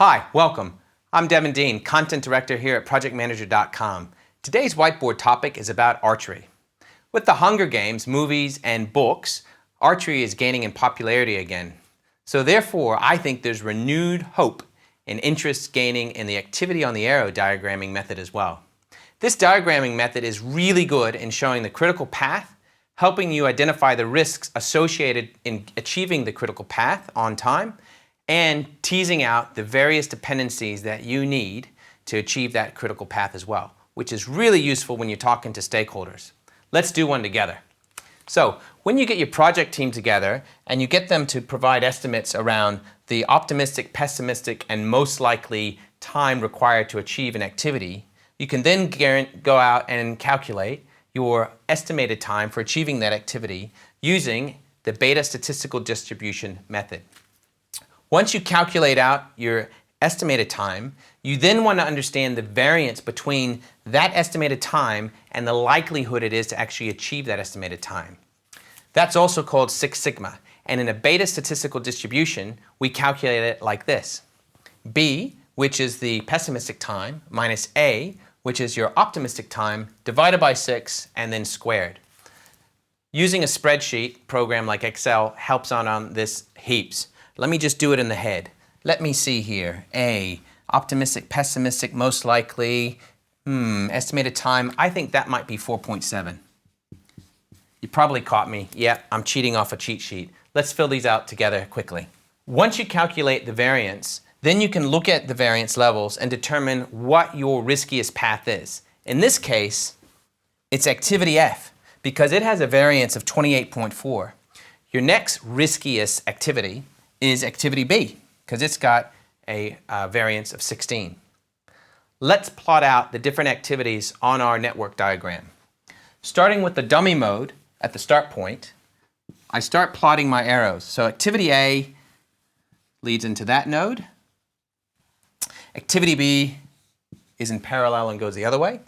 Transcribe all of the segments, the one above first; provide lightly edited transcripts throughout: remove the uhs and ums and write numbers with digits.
Hi, welcome. I'm Devin Deen, Content Director here at ProjectManager.com. Today's whiteboard topic is about archery. With the Hunger Games, movies, and books, archery is gaining in popularity again. So therefore, I think there's renewed hope and interest gaining in the activity on the arrow diagramming method as well. This diagramming method is really good in showing the critical path, helping you identify the risks associated in achieving the critical path on time, and teasing out the various dependencies that you need to achieve that critical path as well, which is really useful when you're talking to stakeholders. Let's do one together. So when you get your project team together and you get them to provide estimates around the optimistic, pessimistic, and most likely time required to achieve an activity, you can then go out and calculate your estimated time for achieving that activity using the beta statistical distribution method. Once you calculate out your estimated time, you then want to understand the variance between that estimated time and the likelihood it is to actually achieve that estimated time. That's also called Six Sigma, and in a beta statistical distribution, we calculate it like this. B, which is the pessimistic time, minus A, which is your optimistic time, divided by 6, and then squared. Using a spreadsheet program like Excel helps on this heaps. Let me just do it in the head. Let me see here. A, optimistic, pessimistic, most likely, estimated time, I think that might be 4.7. You probably caught me. Yep, I'm cheating off a cheat sheet. Let's fill these out together quickly. Once you calculate the variance, then you can look at the variance levels and determine what your riskiest path is. In this case, it's activity F, because it has a variance of 28.4. Your next riskiest activity is activity B, because it's got a variance of 16. Let's plot out the different activities on our network diagram. Starting with the dummy mode at the start point, I start plotting my arrows. So activity A leads into that node. Activity B is in parallel and goes the other way.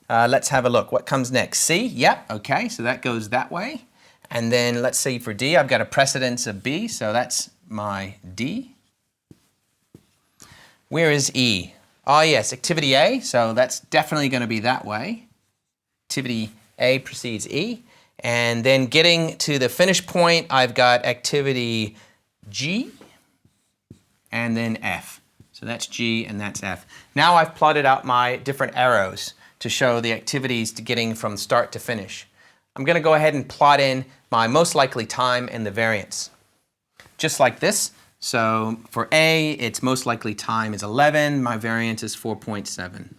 Let's have a look. What comes next? C? Yep, okay, so that goes that way. And then let's see for D, I've got a precedence of B, so that's my D. Where is E? Oh yes, activity A, so that's definitely going to be that way. Activity A precedes E. And then getting to the finish point, I've got activity G and then F. So that's G and that's F. Now I've plotted out my different arrows to show the activities to getting from start to finish. I'm going to go ahead and plot in my most likely time and the variance. Just like this. So for A, its most likely time is 11. My variance is 4.7.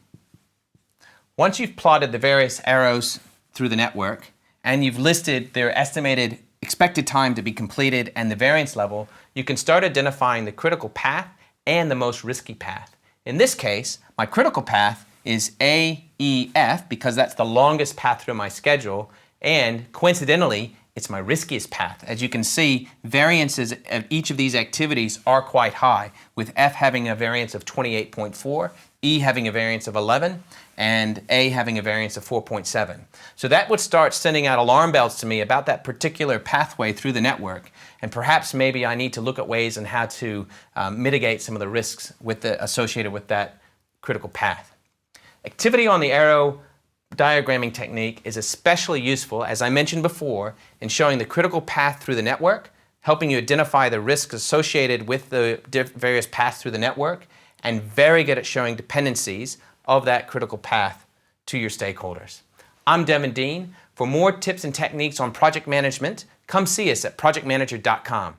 Once you've plotted the various arrows through the network and you've listed their estimated expected time to be completed and the variance level, you can start identifying the critical path and the most risky path. In this case, my critical path is AEF because that's the longest path through my schedule, and coincidentally, it's my riskiest path. As you can see, variances of each of these activities are quite high, with F having a variance of 28.4, E having a variance of 11, and A having a variance of 4.7. So that would start sending out alarm bells to me about that particular pathway through the network, and perhaps maybe I need to look at ways on how to mitigate some of the risks associated with that critical path. Activity on the arrow diagramming technique is especially useful, as I mentioned before, in showing the critical path through the network, helping you identify the risks associated with the various paths through the network, and very good at showing dependencies of that critical path to your stakeholders. I'm Devin Deen. For more tips and techniques on project management, come see us at ProjectManager.com.